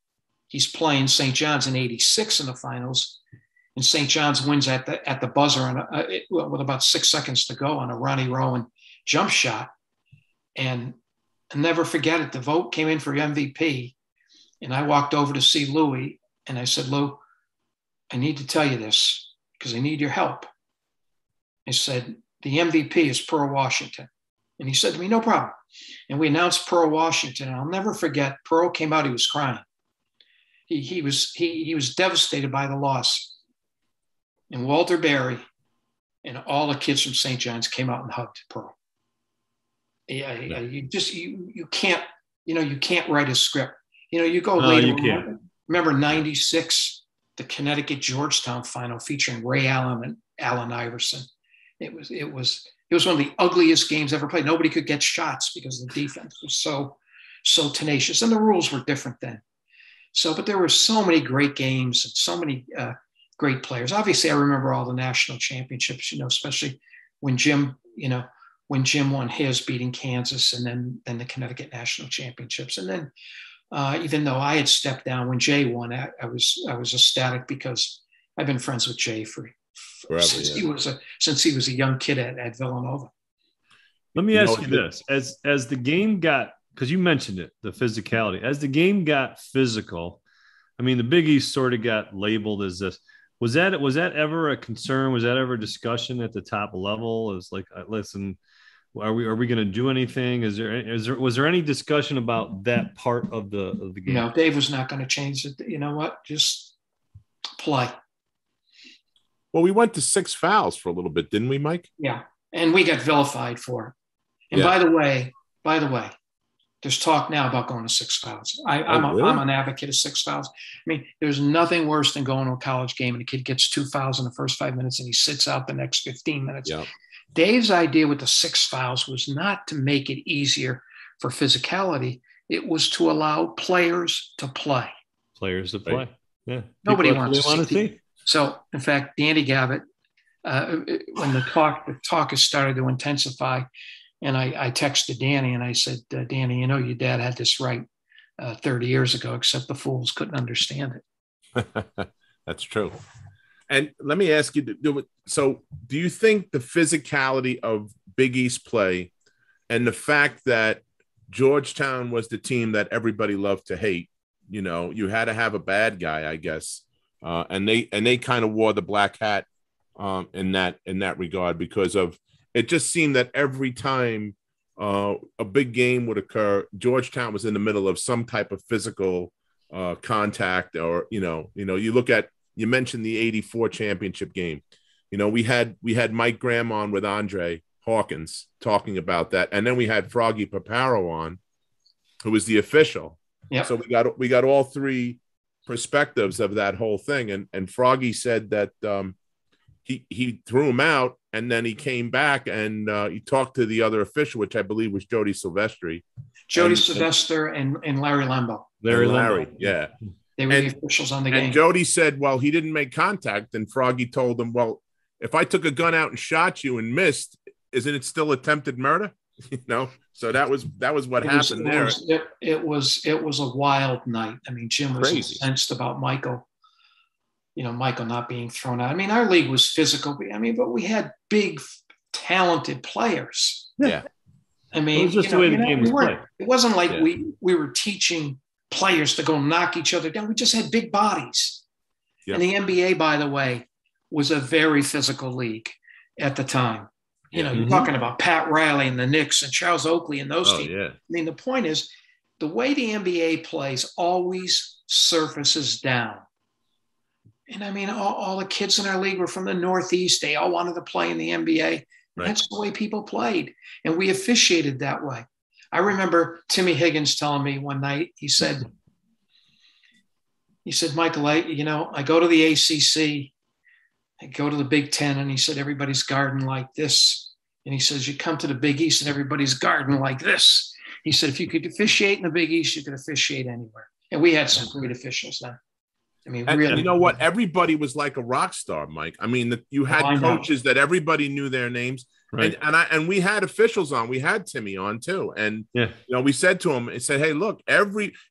he's playing St. John's in '86 in the finals, and St. John's wins at the buzzer with about 6 seconds to go on a Ronnie Rowan jump shot. And I'll never forget it. The vote came in for MVP, and I walked over to see Louie, and I said, "Lou, I need to tell you this because I need your help." I said, "The MVP is Pearl Washington." And he said to me, "No problem." And we announced Pearl Washington. And I'll never forget, Pearl came out, he was crying. He was devastated by the loss. And Walter Berry and all the kids from St. John's came out and hugged Pearl. You can't write a script. You go later. You can't. Remember '96 the Connecticut Georgetown final featuring Ray Allen and Allen Iverson. It was one of the ugliest games ever played. Nobody could get shots because the defense was so tenacious, and the rules were different then. So, but there were so many great games and so many great players. Obviously, I remember all the national championships, especially when Jim won his, beating Kansas, and then the Connecticut national championships. And then even though I had stepped down when Jay won, I was ecstatic because I've been friends with Jay forever, since he was a young kid at Villanova. Let me ask you this: as the game got, because you mentioned it, the physicality, as the game got physical, I mean, the Big East sort of got labeled as this. Was that ever a concern? Was that ever a discussion at the top level? It was like, listen, are we going to do anything? Was there any discussion about that part of the game? No, Dave was not going to change it. You know what? Just play. Well, we went to 6 fouls for a little bit, didn't we, Mike? Yeah, and we got vilified for it. And by the way, there's talk now about going to 6 fouls. I'm an advocate of 6 fouls. I mean, there's nothing worse than going to a college game and a kid gets 2 fouls in the first 5 minutes and he sits out the next 15 minutes. Yeah. Dave's idea with the 6 fouls was not to make it easier for physicality. It was to allow players to play. Right. Yeah. Nobody wants to see. So, in fact, Danny Gavitt, when the talk has started to intensify, and I texted Danny and I said, Danny, your dad had this right 30 years ago, except the fools couldn't understand it. That's true. And let me ask you, so do you think the physicality of Big East play and the fact that Georgetown was the team that everybody loved to hate, you had to have a bad guy, I guess, and they kind of wore the black hat in that regard, because of it just seemed that every time a big game would occur, Georgetown was in the middle of some type of physical contact, or you look at. You mentioned the '84 championship game. We had Mike Graham on with Andre Hawkins talking about that, and then we had Froggy Paparo on, who was the official. Yeah. So we got all three perspectives of that whole thing, and Froggy said that he threw him out, and then he came back and he talked to the other official, which I believe was Jody Silvestri. Sylvester and Larry Lambo. Larry, yeah. They were the officials on the game. And Jody said, well, he didn't make contact. And Froggy told him, well, if I took a gun out and shot you and missed, isn't it still attempted murder? So that was what happened there. It was a wild night. I mean, Jim was incensed about Michael, Michael not being thrown out. I mean, our league was physical. But we had big, talented players. Yeah. I mean, it was just the way the game was played. It wasn't like we were teaching players to go knock each other down. We just had big bodies. Yep. And the NBA, by the way, was a very physical league at the time. You're talking about Pat Riley and the Knicks and Charles Oakley and those teams. Yeah. I mean, the point is, the way the NBA plays always surfaces down. And I mean, all the kids in our league were from the Northeast. They all wanted to play in the NBA. Right. That's the way people played. And we officiated that way. I remember Timmy Higgins telling me one night, he said, Michael, I go to the ACC, I go to the Big Ten, and he said, everybody's guarding like this. And he says, you come to the Big East and everybody's guarding like this. He said, if you could officiate in the Big East, you could officiate anywhere. And we had some great officials then. I mean, really. And you know what? Everybody was like a rock star, Mike. I mean, you had coaches that everybody knew their names. Right. And we had officials on. We had Timmy on too, and we said to him, hey, look,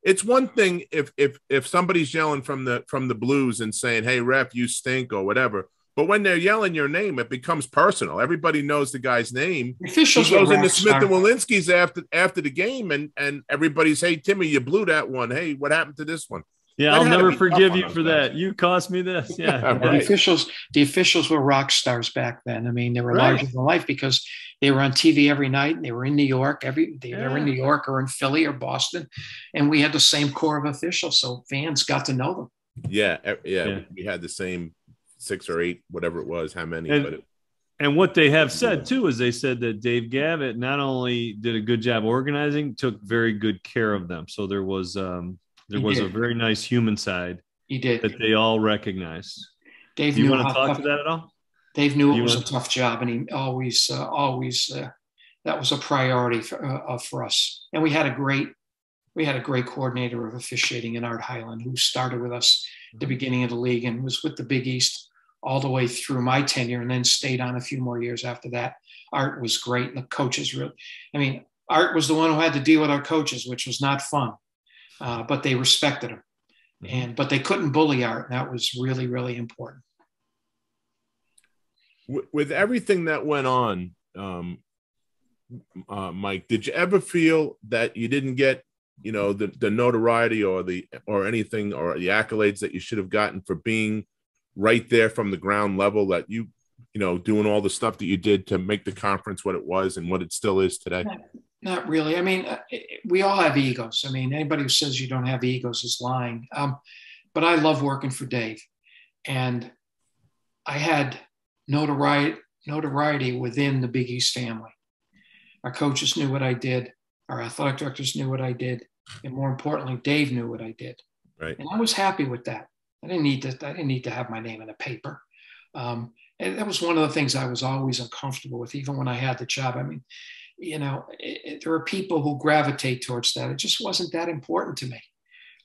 it's one thing if somebody's yelling from the Blues and saying, hey, ref, you stink or whatever, but when they're yelling your name, it becomes personal. Everybody knows the guy's name. Officials he goes into Smith and Walensky's after the game, and everybody's, hey, Timmy, you blew that one. Hey, what happened to this one? Yeah, I'll never forgive you for that. You cost me this. Yeah. Right. The officials were rock stars back then. I mean, they were larger than life because they were on TV every night and they were in New York. They were in New York or in Philly or Boston. And we had the same core of officials. So fans got to know them. Yeah. We had the same 6 or 8, whatever it was, how many. And what they have said, too, is they said that Dave Gavitt not only did a good job organizing, took very good care of them. So there was a very nice human side He did. that they all recognized. Dave Do you knew want to talk tough, to that at all? Dave knew it was a tough job, and he always that was a priority for us. And we had a great coordinator of officiating in Art Highland, who started with us at the beginning of the league and was with the Big East all the way through my tenure, and then stayed on a few more years after that. Art was great, and the coaches Art was the one who had to deal with our coaches, which was not fun, but they respected him, but they couldn't bully Art, and that was really, really important. With everything that went on, Mike, did you ever feel that you didn't get, the notoriety or the accolades that you should have gotten for being right there from the ground level, that doing all the stuff that you did to make the conference what it was and what it still is today? Not really. I mean, we all have egos. I mean, anybody who says you don't have egos is lying. But I love working for Dave, and I had notoriety within the Big East family. Our coaches knew what I did. Our athletic directors knew what I did. And more importantly, Dave knew what I did. Right. And I was happy with that. I didn't need to have my name in a paper. And that was one of the things I was always uncomfortable with, even when I had the job. I mean, there are people who gravitate towards that. It just wasn't that important to me.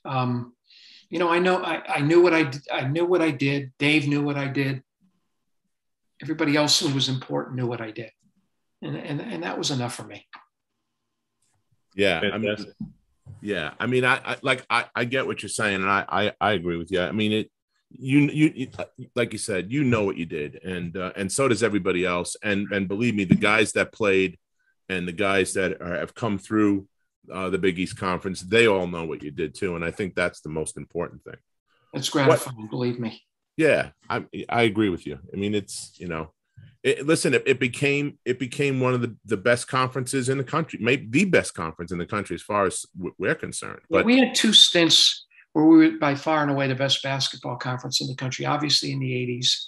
I knew what I did. Dave knew what I did. Everybody else who was important knew what I did. And that was enough for me. Yeah. I mean, I get what you're saying, and I agree with you. I mean, you like you said, what you did, and so does everybody else. And believe me, the guys that played and the guys that have come through the Big East Conference, they all know what you did too. And I think that's the most important thing. It's gratifying, believe me. Yeah, I agree with you. I mean, it's, it became one of the best conferences in the country, maybe the best conference in the country as far as we're concerned. But we had 2 stints where we were by far and away the best basketball conference in the country, obviously in the 80s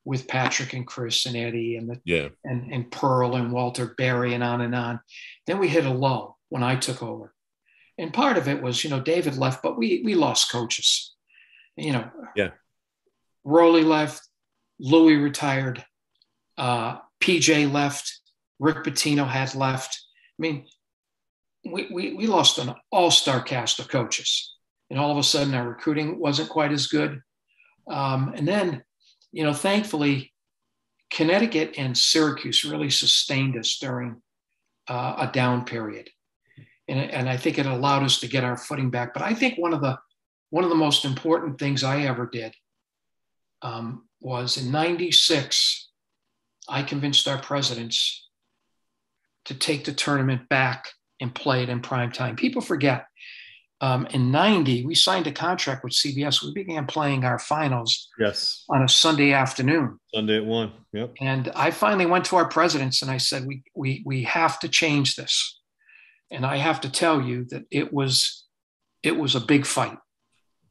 with Patrick and Chris and Eddie and Pearl and Walter Berry and on and on. Then we hit a lull when I took over. And part of it was, David left, but we lost coaches. Rowley left, Louis retired, PJ left, Rick Pitino had left. I mean, we lost an all-star cast of coaches, and all of a sudden our recruiting wasn't quite as good. And then, thankfully, Connecticut and Syracuse really sustained us during a down period, and I think it allowed us to get our footing back. But I think one of the most important things I ever did was in '96. I convinced our presidents to take the tournament back and play it in prime time. People forget. In '90, we signed a contract with CBS. We began playing our finals on a Sunday afternoon. Sunday at 1. Yep. And I finally went to our presidents and I said, we have to change this. And I have to tell you that it was a big fight.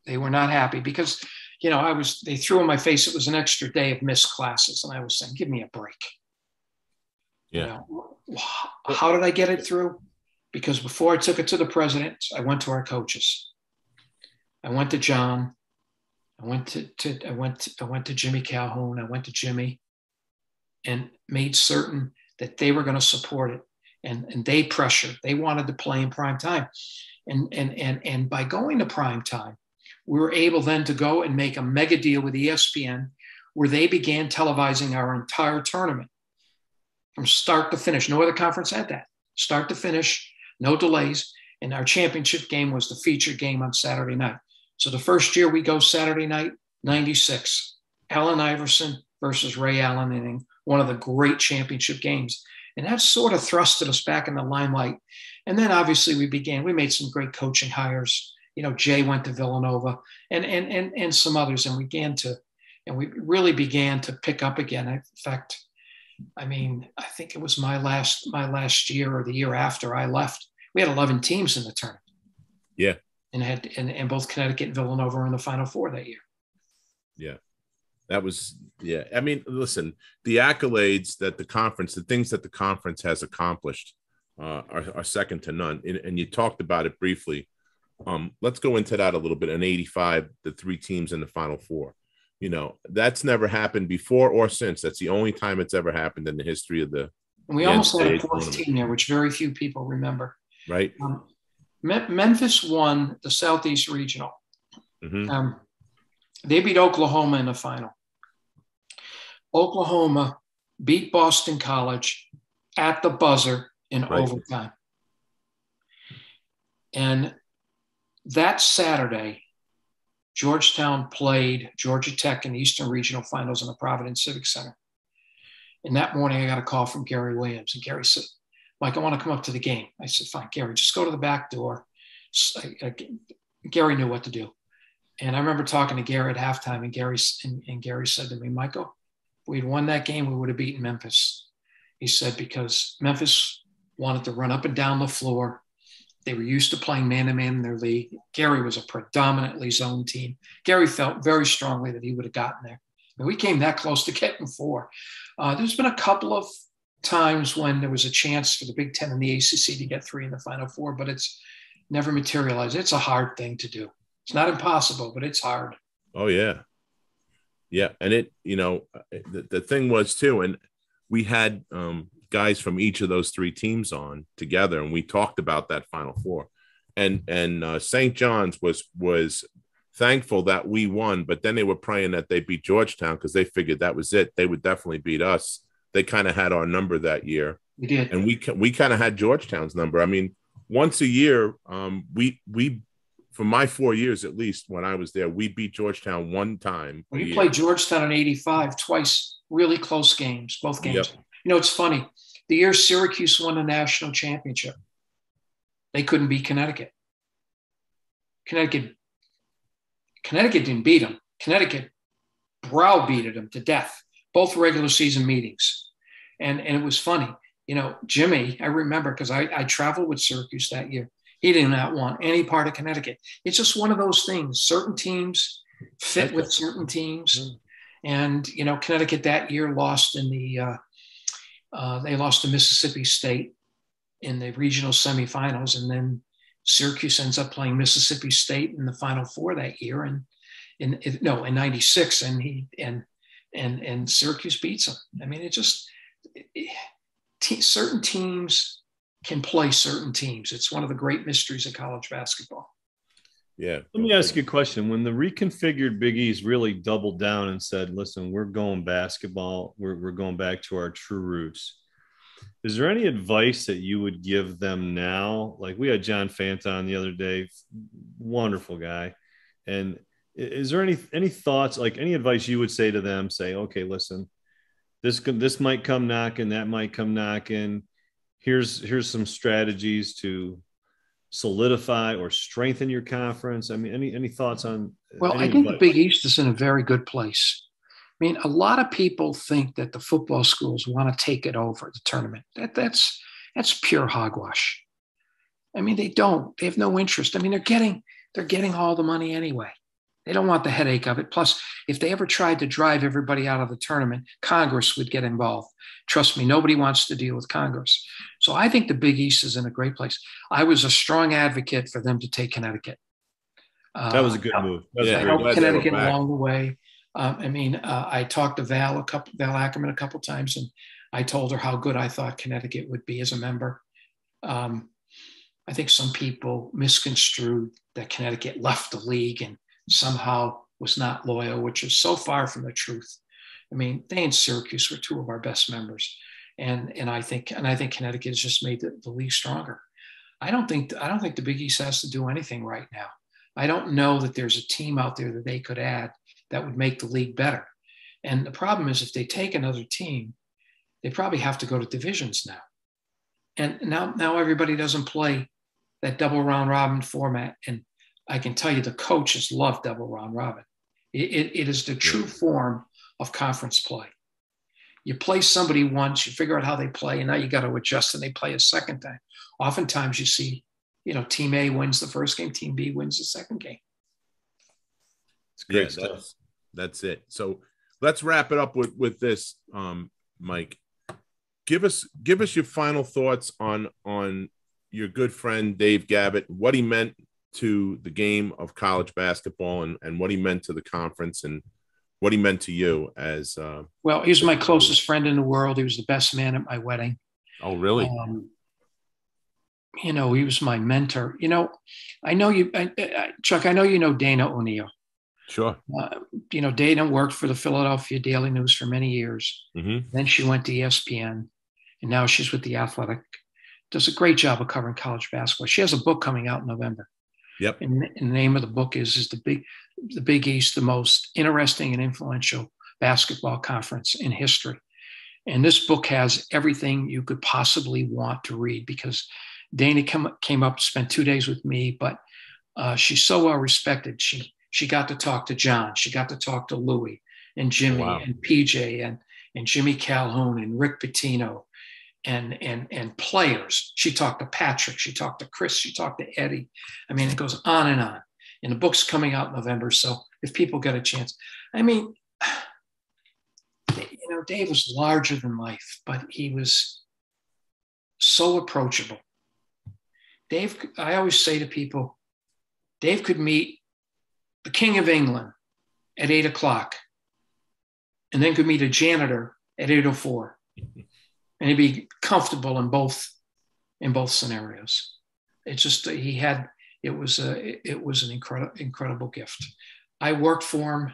They were not happy because, they threw in my face, it was an extra day of missed classes. And I was saying, give me a break. Yeah. How did I get it through? Because before I took it to the president, I went to our coaches. I went to John. I went to Jimmy Calhoun. I went to Jimmy and made certain that they were going to support it. And they pressured. They wanted to play in prime time. And by going to prime time, we were able then to go and make a mega deal with ESPN where they began televising our entire tournament from start to finish. No other conference had that. Start to finish, no delays. And our championship game was the featured game on Saturday night. So the first year we go Saturday night, 96, Allen Iverson versus Ray Allen in one of the great championship games. And that sort of thrusted us back in the limelight. And then obviously we made some great coaching hires. Jay went to Villanova and some others, and we really began to pick up again. In fact, I think it was my last year or the year after I left. We had 11 teams in the tournament. Yeah. And both Connecticut and Villanova were in the Final Four that year. Yeah. That was, yeah. I mean, listen, the accolades that the things that the conference has accomplished are second to none. And you talked about it briefly let's go into that a little bit. In 85, the 3 teams in the Final Four. You know, that's never happened before or since. That's the only time it's ever happened in the history of the. And we almost had a 4th team there, which very few people remember. Right. Memphis won the Southeast Regional. Mm-hmm. They beat Oklahoma in the final. Oklahoma beat Boston College at the buzzer in overtime. And that Saturday, Georgetown played Georgia Tech in the Eastern Regional Finals in the Providence Civic Center. And that morning, I got a call from Gary Williams. And Gary said, Mike, I want to come up to the game. I said, fine, Gary, just go to the back door. Gary knew what to do. And I remember talking to Gary at halftime, and Gary said to me, Michael, if we'd won that game, we would have beaten Memphis. He said, because Memphis wanted to run up and down the floor. They were used to playing man-to-man in their league. Gary was a predominantly zone team. Gary felt very strongly that he would have gotten there. And we came that close to getting 4. There's been a couple of times when there was a chance for the Big Ten and the ACC to get 3 in the Final Four, but it's never materialized. It's a hard thing to do. It's not impossible, but it's hard. Oh, yeah. Yeah. And it, you know, the thing was too, and we had guys from each of those 3 teams on together, and we talked about that Final Four. And St. John's was thankful that we won, but then they were praying that they beat Georgetown because they figured that was it. They would definitely beat us. They kind of had our number that year. We did. And we kind of had Georgetown's number. I mean, once a year, we for my 4 years at least when I was there, we beat Georgetown one time. We played Georgetown in 85 twice, really close games, both games. Yep. You know, it's funny. The year Syracuse won the national championship, they couldn't beat Connecticut. Connecticut didn't beat them. Connecticut browbeated them to death, both regular season meetings. And it was funny. You know, Jimmy, I remember because I traveled with Syracuse that year. He did not want any part of Connecticut. It's just one of those things. Certain teams fit with certain teams. Mm. And, you know, Connecticut that year lost in they lost to Mississippi State in the regional semifinals. And then Syracuse ends up playing Mississippi State in the Final Four that year. And in 96. And Syracuse beats them. I mean, certain teams can play certain teams. It's one of the great mysteries of college basketball. Yeah. Let me ask you a question. When the reconfigured Big East really doubled down and said, listen, we're going basketball, we're going back to our true roots. Is there any advice that you would give them now? Like we had John Fanta on the other day, wonderful guy. And is there any thoughts, like any advice you would say to them, say, okay, listen, this might come knocking, that might come knocking. Here's some strategies to solidify or strengthen your conference. I mean, any thoughts on? Well, I think the Big East is in a very good place. I mean, a lot of people think that the football schools want to take it over the tournament. That's pure hogwash. I mean, they don't. They have no interest. I mean, they're getting all the money anyway. They don't want the headache of it. Plus, if they ever tried to drive everybody out of the tournament, Congress would get involved. Trust me, nobody wants to deal with Congress. So I think the Big East is in a great place. I was a strong advocate for them to take Connecticut. That was a good move. I helped Connecticut along the way. I talked to Val Ackerman a couple times, and I told her how good I thought Connecticut would be as a member. I think some people misconstrued that Connecticut left the league and somehow was not loyal, which is so far from the truth. I mean, they and Syracuse were 2 of our best members. And I think Connecticut has just made the league stronger. I don't think the Big East has to do anything right now. I don't know that there's a team out there that they could add that would make the league better. And the problem is if they take another team, they probably have to go to divisions now. And now everybody doesn't play that double round robin format. And I can tell you the coaches love double round robin. It is the true form of conference play. You play somebody once, you figure out how they play, and now you got to adjust and they play a second time. Oftentimes you see, team A wins the first game, team B wins the second game. It's great stuff. That's it. So let's wrap it up with this, Mike. Give us your final thoughts on your good friend Dave Gavitt, what he meant to the game of college basketball and what he meant to the conference and what he meant to you as well, he was my closest friend in the world. He was the best man at my wedding. Oh, really? He was my mentor. I know you, Chuck, I know you know Dana O'Neill. Sure. Dana worked for the Philadelphia Daily News for many years. Mm-hmm. Then she went to ESPN, and now she's with The Athletic. Does a great job of covering college basketball. She has a book coming out in November. Yep. And the name of the book is the Big East, the most interesting and influential basketball conference in history. And this book has everything you could possibly want to read, because Dana came up, spent 2 days with me, but she's so well respected. She got to talk to John. She got to talk to Louie and Jimmy and PJ and Jimmy Calhoun and Rick Pitino and players. She talked to Patrick. She talked to Chris. She talked to Eddie. I mean, it goes on and on. And the book's coming out in November. So if people get a chance, I mean, Dave was larger than life, but he was so approachable. Dave, I always say to people, Dave could meet the King of England at 8 o'clock and then could meet a janitor at 8:04. And he'd be comfortable in both scenarios. It's just, it was an incredible gift. I worked for him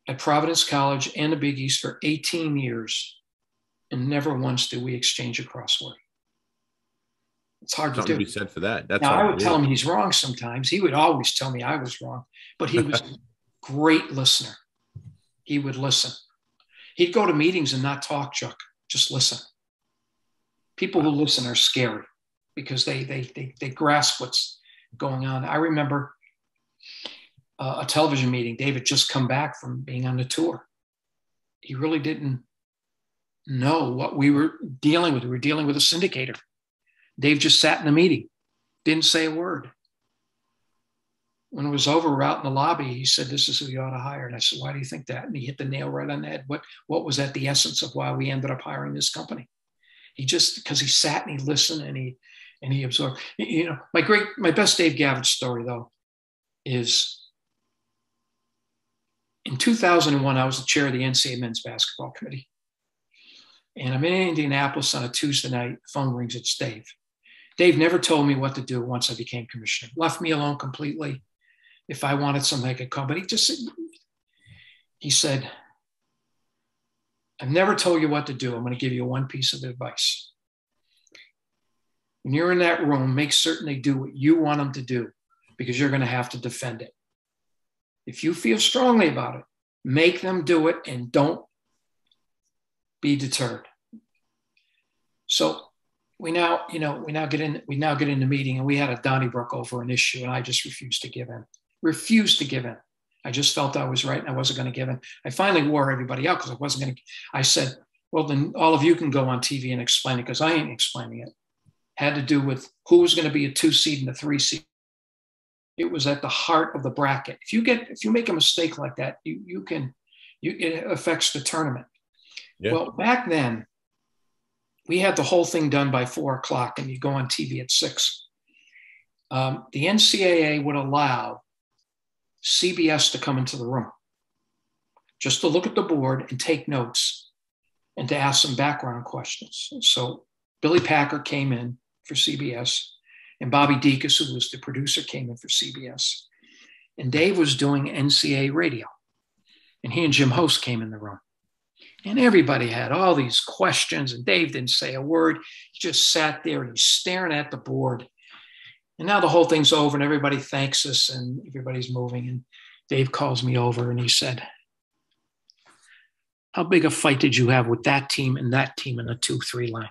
at Providence College and the Big East for 18 years, and never once did we exchange a crossword. It's hard to do. Something to be said for that. That's now, I would tell him he's wrong sometimes. He would always tell me I was wrong, but he was a great listener. He would listen. He'd go to meetings and not talk, Chuck, just listen. People who listen are scary because they grasp what's going on. I remember a television meeting. David just come back from being on the tour. He really didn't know what we were dealing with. We were dealing with a syndicator. Dave just sat in the meeting, didn't say a word. When it was over, we're out in the lobby, he said, "This is who you ought to hire." And I said, "Why do you think that?" And he hit the nail right on the head. What was at the essence of why we ended up hiring this company? Because he sat and he listened and he absorbed. My best Dave Gavitt story, though, is in 2001, I was the chair of the NCAA men's basketball committee. And I'm in Indianapolis on a Tuesday night. Phone rings, it's Dave. Dave never told me what to do once I became commissioner. Left me alone completely. If I wanted something, I could come. But he said, "I've never told you what to do. I'm going to give you one piece of advice. When you're in that room, make certain they do what you want them to do, because you're going to have to defend it. If you feel strongly about it, make them do it and don't be deterred." So we now get in the meeting, and we had a Donnybrook over an issue, and I just refused to give in. I just felt I was right, and I wasn't going to give in. I finally wore everybody out because I wasn't going to. I said, "Well, then all of you can go on TV and explain it, because I ain't explaining it." Had to do with who was going to be a 2 seed and a 3 seed. It was at the heart of the bracket. If you make a mistake like that, it affects the tournament. Yeah. Well, back then, we had the whole thing done by 4 o'clock, and you go on TV at 6. The NCAA would allow CBS to come into the room just to look at the board and take notes and to ask some background questions. So Billy Packer came in for CBS, and Bobby Dekas, who was the producer, came in for CBS. And Dave was doing NCAA radio, and he and Jim Host came in the room. And everybody had all these questions, and Dave didn't say a word. He just sat there and he's staring at the board. And now the whole thing's over, and everybody thanks us, and everybody's moving. And Dave calls me over, and he said, "How big a fight did you have with that team and that team in the 2-3 line?"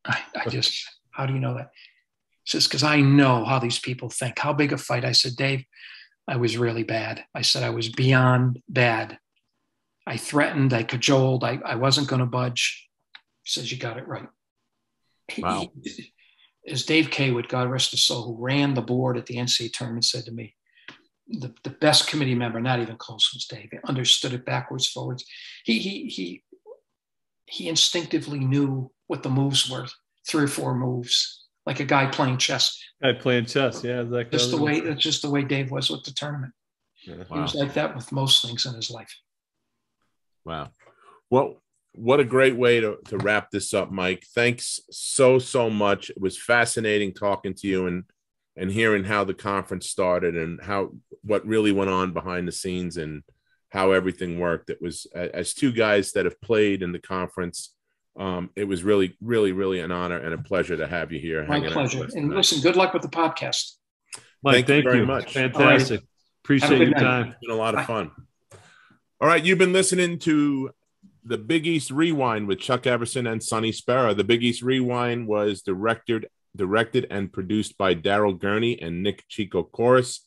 I just, "How do you know that?" He says, "Because I know how these people think." "How big a fight?" I said, "Dave, I was really bad." I said, "I was beyond bad. I threatened, I cajoled, I wasn't going to budge." He says, "You got it right." Wow. As Dave Kaywood, God rest his soul, who ran the board at the NCAA tournament, said to me, the best committee member, not even close, was Dave. He understood it backwards, forwards. He instinctively knew what the moves were, 3 or 4 moves like a guy playing chess. Guy playing chess, yeah, exactly. That's just the way Dave was with the tournament. Yeah. He was like that with most things in his life. Wow. Well, what a great way to wrap this up, Mike. Thanks so much. It was fascinating talking to you and hearing how the conference started and what really went on behind the scenes and how everything worked. It was, as two guys that have played in the conference, it was really, really, really an honor and a pleasure to have you here. My pleasure. And listen, good luck with the podcast. Mike, thank you very much. Fantastic. Right. Appreciate your time. It's been a lot of fun. All right, you've been listening to the Big East Rewind with Chuck Everson and Sonny Spera. The Big East Rewind was directed and produced by Daryl Gurney and Nick Chico Chorus.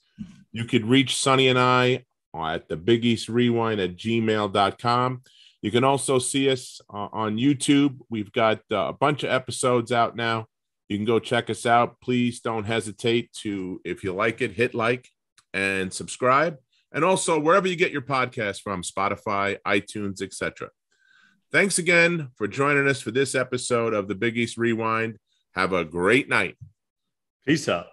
You could reach Sonny and I at the Big East Rewind at gmail.com. You can also see us on YouTube. We've got a bunch of episodes out now. You can go check us out. Please don't hesitate to, if you like it, hit like and subscribe. And also wherever you get your podcast from, Spotify, iTunes, etc. Thanks again for joining us for this episode of the Big East Rewind. Have a great night. Peace out.